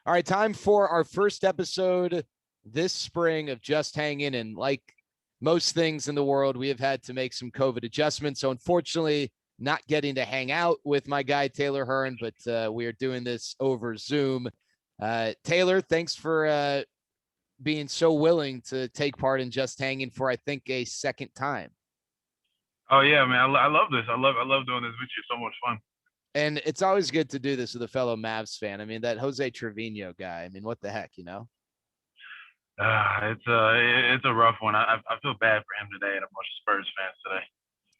All right, time for our first episode this spring of Just Hangin. And like most things in the world, we have had to make some COVID adjustments. So unfortunately, not getting to hang out with my guy, Taylor Hearn, but we are doing this over Zoom. Taylor, thanks for being so willing to take part in Just Hanging for, I think, a second time. Oh yeah, man, I love this. I love doing this with you. So much fun. And it's always good to do this with a fellow Mavs fan. I mean, that Jose Trevino guy. I mean, what the heck, you know? It's a rough one. I feel bad for him today and a bunch of Spurs fans today.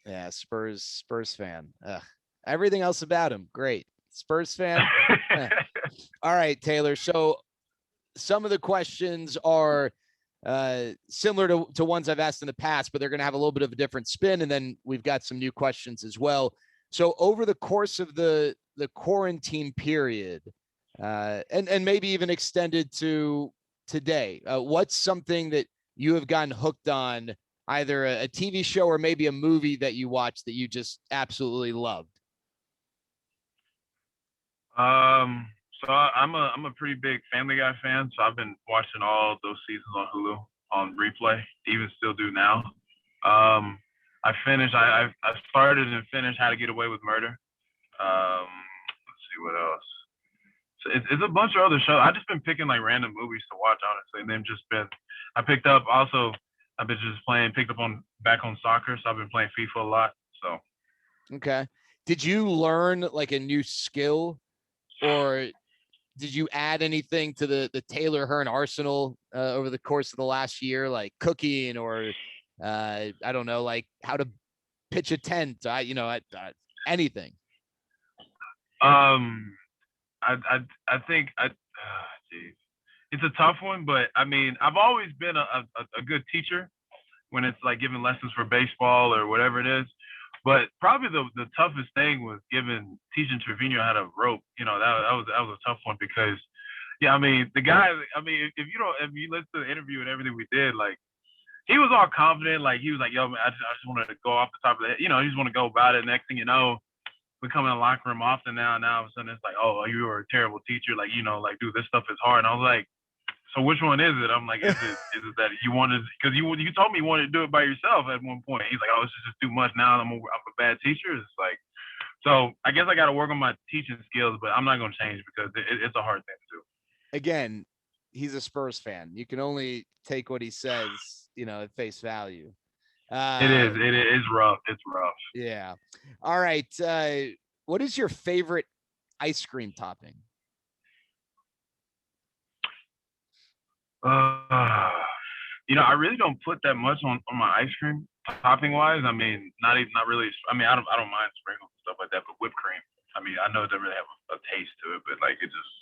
Yeah, Spurs fan. Ugh. Everything else about him, great. Spurs fan. All right, Taylor. So some of the questions are similar to ones I've asked in the past, but they're going to have a little bit of a different spin. And then we've got some new questions as well. So over the course of the quarantine period, and maybe even extended to today, what's something that you have gotten hooked on, either a TV show or maybe a movie that you watched that you just absolutely loved? I'm a pretty big Family Guy fan, so I've been watching all those seasons on Hulu on replay, even still do now. I started and finished How to Get Away with Murder. Let's see what else. So it's a bunch of other shows. I've just been picking like random movies to watch, honestly, and then I picked up also. I've been just picked up back on soccer, so I've been playing FIFA a lot. So. Okay. Did you learn like a new skill, or did you add anything to the Taylor Hearn arsenal over the course of the last year, like cooking or I don't know, like how to pitch a tent, anything? I think geez. It's a tough one, but I mean, I've always been a good teacher when it's like giving lessons for baseball or whatever it is. But probably the toughest thing was teaching Trevino how to rope. You know, that was a tough one because, yeah, I mean, the guy. I mean, if you listen to the interview and everything we did, like he was all confident. Like he was like, "Yo, man, I just wanted to go off the top of the head. You know, he just want to go about it." Next thing you know, we come in the locker room often now. Now all of a sudden it's like, "Oh, you were a terrible teacher. Like, you know, like, dude, this stuff is hard." And I was like, so which one is it? I'm like, is it that you wanted, because you told me you wanted to do it by yourself at one point. He's like, oh, this is just too much now. I'm a bad teacher. It's like, so I guess I got to work on my teaching skills, but I'm not going to change because it's a hard thing to do. Again, he's a Spurs fan. You can only take what he says, at face value. It is rough. It's rough. Yeah. All right. What is your favorite ice cream topping? I really don't put that much on my ice cream topping wise. I mean, not really. I mean, I don't mind sprinkles and stuff like that, but whipped cream. I mean, I know it doesn't really have a taste to it, but like it just,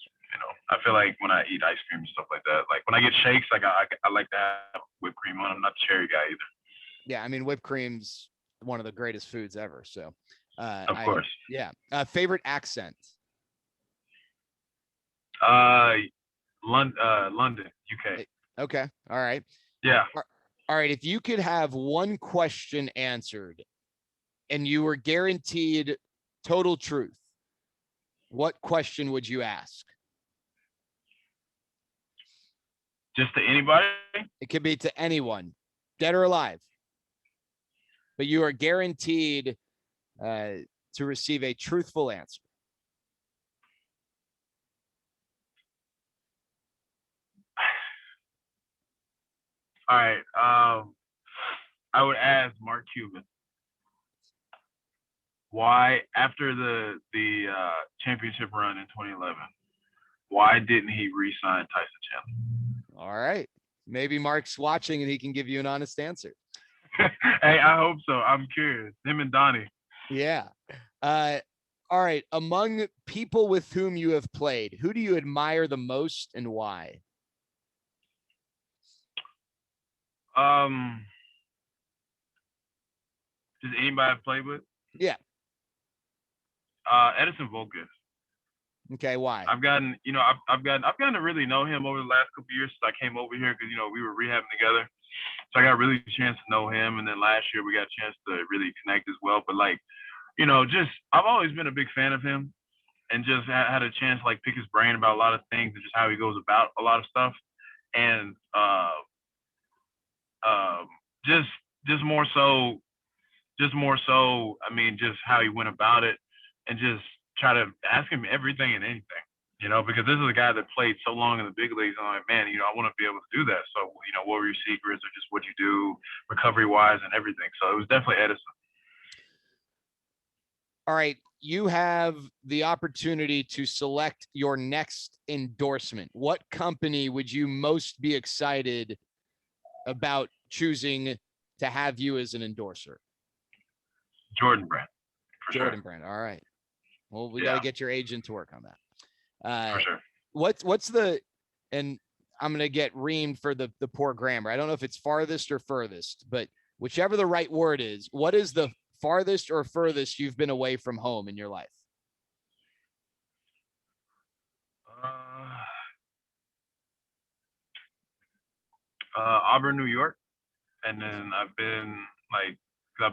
I feel like when I eat ice cream and stuff like that, like when I get shakes, like I like to have whipped cream on. I'm not a cherry guy either. Yeah, I mean, whipped cream's one of the greatest foods ever. So, of course. Yeah. Favorite accent? London, UK. Okay. All right. Yeah. All right. If you could have one question answered and you were guaranteed total truth, what question would you ask? Just to anybody? It could be to anyone, dead or alive. But you are guaranteed to receive a truthful answer. All right. I would ask Mark Cuban why, after the championship run in 2011, why didn't he re-sign Tyson Chandler? All right. Maybe Mark's watching and he can give you an honest answer. Hey, I hope so. I'm curious. Him and Donnie. Yeah. All right. Among people with whom you have played, who do you admire the most and why? Just anybody I've played with? Yeah. Edison Volquez. Okay, why? I've gotten to really know him over the last couple of years since I came over here because we were rehabbing together. So I got really a chance to know him, and then last year we got a chance to really connect as well. But I've always been a big fan of him. and just had a chance to like pick his brain about a lot of things and just how he goes about a lot of stuff. And just just more so I mean, just how he went about it, and just try to ask him everything and anything, because this is a guy that played so long in the big leagues. I'm like, man, I want to be able to do that. So, what were your secrets, or just what you do recovery wise and everything. So it was definitely Edison. All right. You have the opportunity to select your next endorsement. What company would you most be excited about choosing to have you as an endorser? Jordan Brand. Jordan Brand. All right. Well, we got to get your agent to work on that. For sure. What's the, and I'm going to get reamed for the poor grammar. I don't know if it's farthest or furthest, but whichever the right word is, what is the farthest or furthest you've been away from home in your life? Auburn, New York. And then I've been I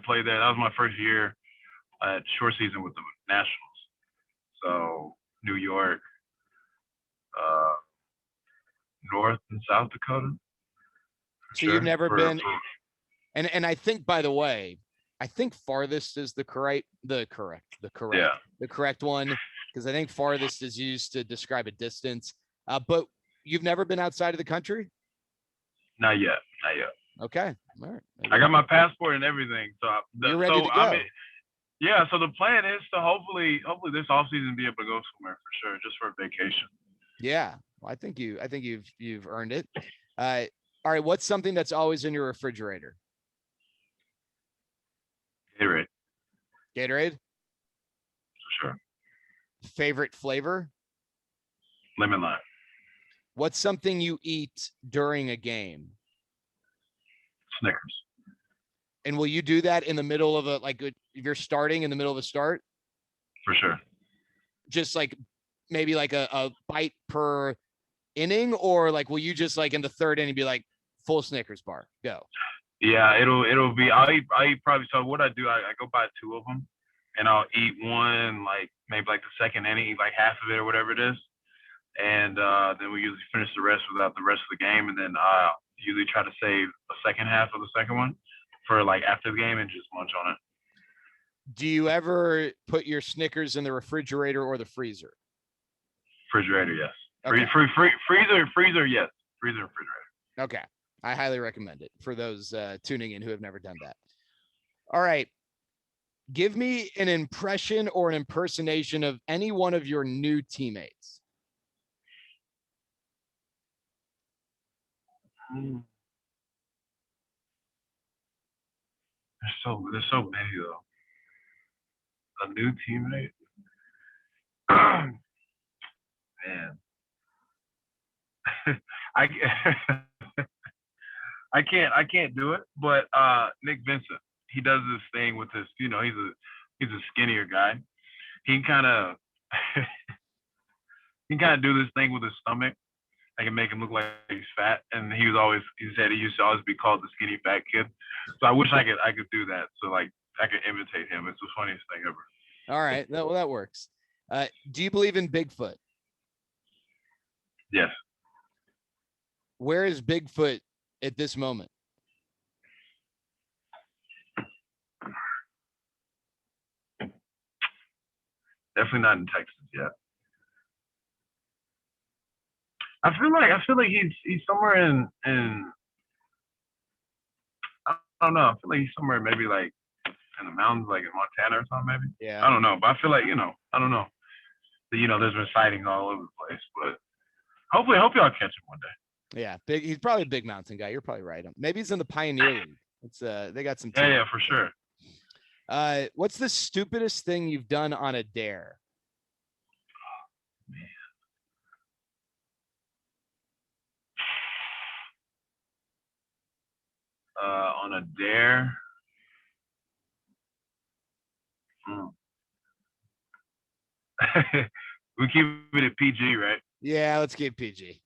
played there. That was my first year at short season with the Nationals. So New York, North and South Dakota. So you've never been, and I think, by the way, I think farthest is the correct one, because I think farthest is used to describe a distance. But you've never been outside of the country? Not yet. Okay. All right. I got my passport and everything. So you're ready to go. So the plan is to hopefully this offseason be able to go somewhere for sure, just for a vacation. Yeah. Well, I think you've earned it. All right. What's something that's always in your refrigerator? Gatorade. Gatorade? For sure. Favorite flavor? Lemon lime. What's something you eat during a game? Snickers. And will you do that in the middle of if you're starting in the middle of a start? For sure. Just maybe a bite per inning, or will you just in the third inning be full Snickers bar, go? Yeah, it'll be, I'll eat probably, so what I do, I go buy 2 of them, and I'll eat one, maybe the second inning, eat half of it or whatever it is. And then we usually finish the rest without the rest of the game. And then I usually try to save the second half of the second one for after the game and just munch on it. Do you ever put your Snickers in the refrigerator or the freezer? Refrigerator, yes. Okay. Freezer, yes. Freezer, refrigerator. Okay. I highly recommend it for those tuning in who have never done that. All right. Give me an impression or an impersonation of any one of your new teammates. There's so many though. A new teammate. Man. I can't do it, but Nick Vincent, he does this thing with his, he's a skinnier guy. He kind of do this thing with his stomach. I can make him look like he's fat, and he said he used to always be called the skinny fat kid. So I wish I could do that. So I could imitate him. It's the funniest thing ever. All right, that works. Do you believe in Bigfoot? Yes. Where is Bigfoot at this moment? Definitely not in Texas yet. I feel like he's somewhere in I don't know. I feel like he's somewhere maybe in the mountains, in Montana or something, maybe. Yeah. I don't know, but I feel like I don't know. There's been sightings all over the place, but hopefully, I hope y'all catch him one day. Yeah, he's probably a big mountain guy. You're probably right. Maybe he's in the Pioneer League. It's they got some. Yeah, for sure. What's the stupidest thing you've done on a dare? Oh, man. On a dare. We keep it at PG, right? Yeah, let's keep PG.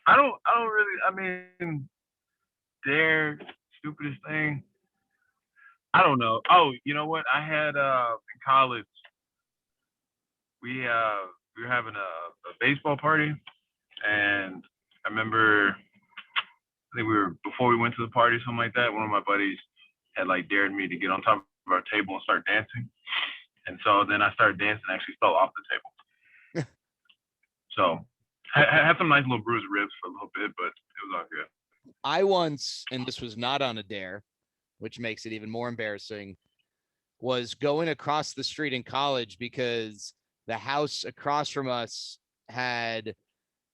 I don't really. I mean, dare Stupidest thing. I don't know. Oh, you know what? I had in college we were having a baseball party, and I remember I think we were before we went to the party, something like that. One of my buddies had like dared me to get on top of our table and start dancing, and so then I started dancing and actually fell off the table. So I had some nice little bruised ribs for a little bit, but it was all good. I once, and this was not on a dare, which makes it even more embarrassing, was going across the street in college because the house across from us had,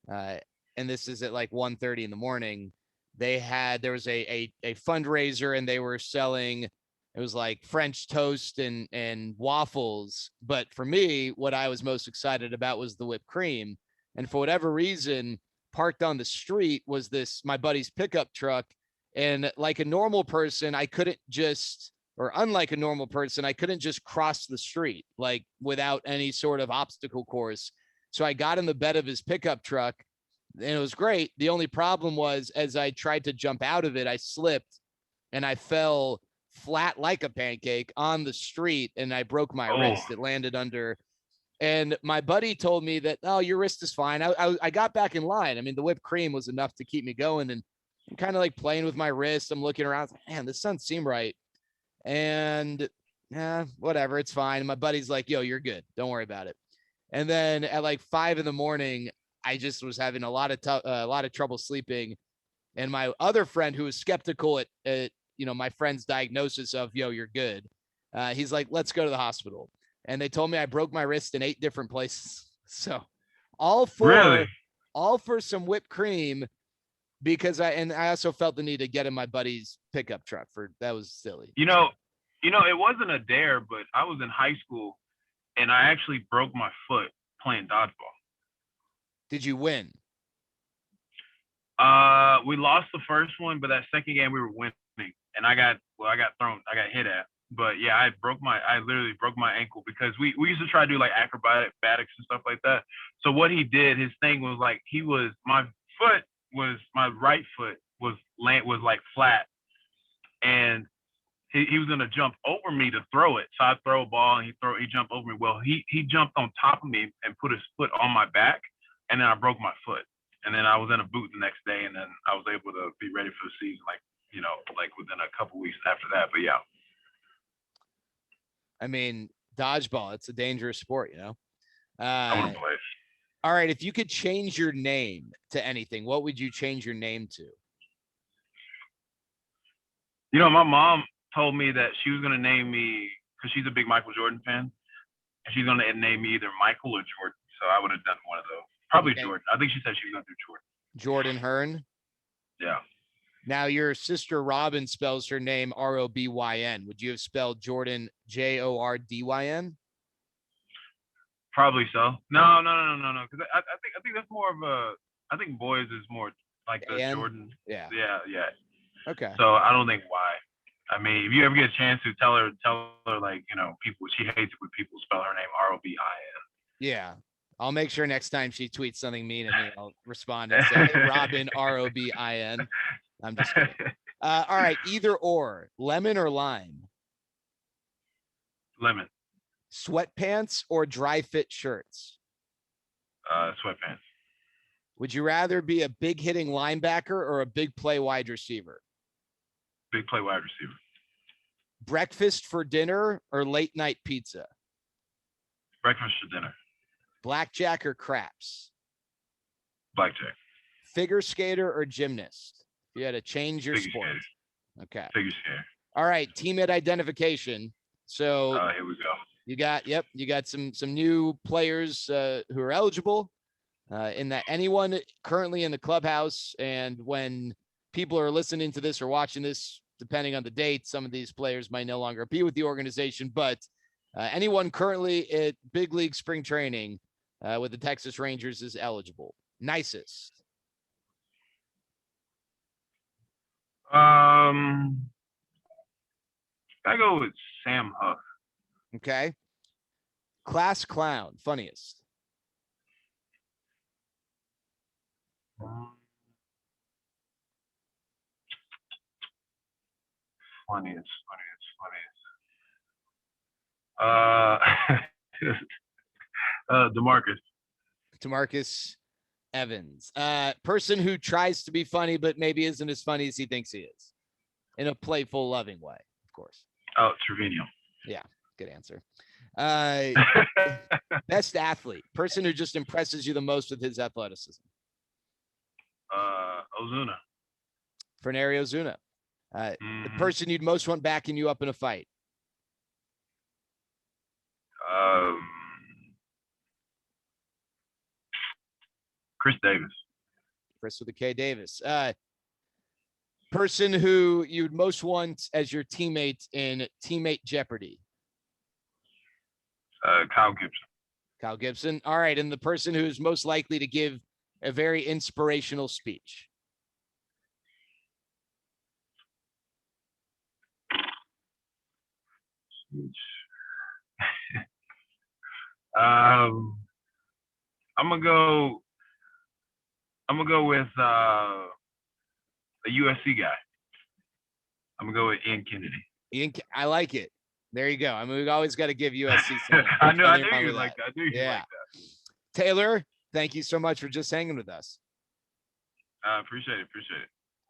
and this is at like 1:30 in the morning, there was a fundraiser and they were selling, it was like French toast and waffles. But for me, what I was most excited about was the whipped cream. And for whatever reason, parked on the street was my buddy's pickup truck. And like a normal person, I couldn't just, or unlike a normal person, I couldn't just cross the street like without any sort of obstacle course. So I got in the bed of his pickup truck and it was great. The only problem was as I tried to jump out of it, I slipped and I fell flat like a pancake on the street and I broke my wrist. It landed under. And my buddy told me that, oh, your wrist is fine. I got back in line. I mean, the whipped cream was enough to keep me going. And I'm kind of like playing with my wrist. I'm looking around. Man, this doesn't seem right. And yeah, whatever. It's fine. And my buddy's like, yo, you're good. Don't worry about it. And then at like 5 a.m, I just was having a lot of trouble sleeping. And my other friend who was skeptical at my friend's diagnosis of, yo, you're good. He's like, let's go to the hospital. And they told me I broke my wrist in 8 different places. So all for some whipped cream because I also felt the need to get in my buddy's pickup truck that was silly. You know, it wasn't a dare, but I was in high school and I actually broke my foot playing dodgeball. Did you win? We lost the first one, but that second game we were winning, and I got hit at. But yeah, I literally broke my ankle because we used to try to do like acrobatics and stuff like that. So what he did, his thing was like my right foot was like flat, and he was gonna jump over me to throw it. So I throw a ball and he jumped over me. Well, he jumped on top of me and put his foot on my back, and then I broke my foot. And then I was in a boot the next day, and then I was able to be ready for the season, like within a couple weeks after that. But yeah. I mean, dodgeball, it's a dangerous sport, I want to play. All right, if you could change your name to anything, what would you change your name to? My mom told me that she was going to name me, because she's a big Michael Jordan fan, and she's going to name me either Michael or Jordan. So I would have done one of those. Probably okay. Jordan. I think she said she was going to do Jordan. Jordan Hearn? Yeah. Now, your sister Robin spells her name Robyn. Would you have spelled Jordan Jordyn? Probably so. No. Because I think that's more of a. I think boys is more like the Jordan. Yeah. Okay. So I don't think why. I mean, if you ever get a chance to tell her like people, she hates it when people spell her name Robyn. Yeah. I'll make sure next time she tweets something mean at me, I'll respond and say Robyn Robyn. I'm just kidding. All right, either or, lemon or lime? Lemon. Sweatpants or dry fit shirts? Sweatpants. Would you rather be a big hitting linebacker or a big play wide receiver? Big play wide receiver. Breakfast for dinner or late night pizza? Breakfast for dinner. Blackjack or craps? Blackjack. Figure skater or gymnast? You had to change your Figure sport. Skater. Okay. Figure skater. All right, teammate identification. So here we go. You got some new players who are eligible in that anyone currently in the clubhouse. And when people are listening to this or watching this, depending on the date, some of these players might no longer be with the organization, but anyone currently at big league spring training with the Texas Rangers is eligible. Nicest. I go with Sam Huff. Okay. Class clown, funniest. funniest. DeMarcus. DeMarcus Evans. Person who tries to be funny, but maybe isn't as funny as he thinks he is, in a playful, loving way, of course. Oh, Trevino. Yeah, good answer. Best athlete. Person who just impresses you the most with his athleticism. Ozuna. Fernando Ozuna. The person you'd most want backing you up in a fight. Chris Davis. Chris with a K Davis. Person who you'd most want as your teammate in Teammate Jeopardy. Kyle Gibson. Kyle Gibson. All right. And the person who's most likely to give a very inspirational speech. I'm gonna go with a USC guy. I'm gonna go with Ian Kennedy. I like it. There you go. I mean, we've always got to give USC some. I knew you like that. Yeah. Taylor, thank you so much for just hanging with us. Appreciate it.